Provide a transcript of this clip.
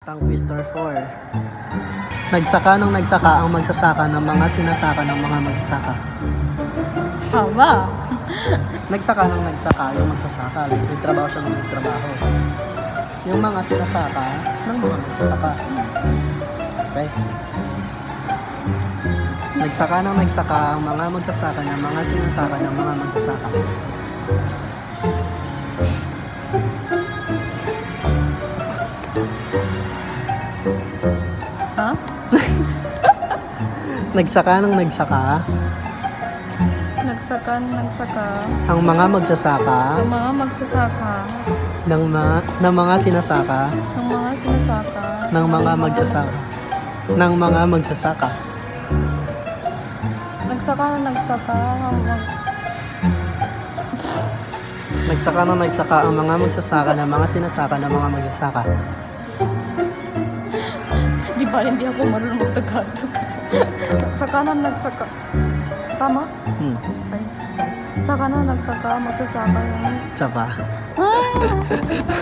Tongue Twister 4. Nagsaka ng nagsaka ang magsasaka ng mga sinasaka ng mga magsasaka. Haba. Nagsaka ng nagsaka yung magsasaka. Like, nagtrabaho siya ng nagtrabaho. Yung mga sinasaka ng mga magsasaka. Okay? Nagsaka ng nagsaka ang mga magsasaka ng mga sinasaka ng mga magsasaka. Ha? Nagsaka ng nagsaka Nagsaka ng nagsaka ang mga magsasaka ang mga magsasaka ng mga sinasaka ng mga sinasaka ng mga magsasaka ng mga magsasaka. Nagsaka ng nagsaka ang Nagsaka ng nagsaka ang mga magsasaka ng mga sinasaka ng mga magsasaka. Di ba hindi ako marunong mag-Tagalog? Nagsaka na nagsaka. Tama? Ay, sorry. Saka na nagsaka, magsasaka yung... Isa pa. Ah!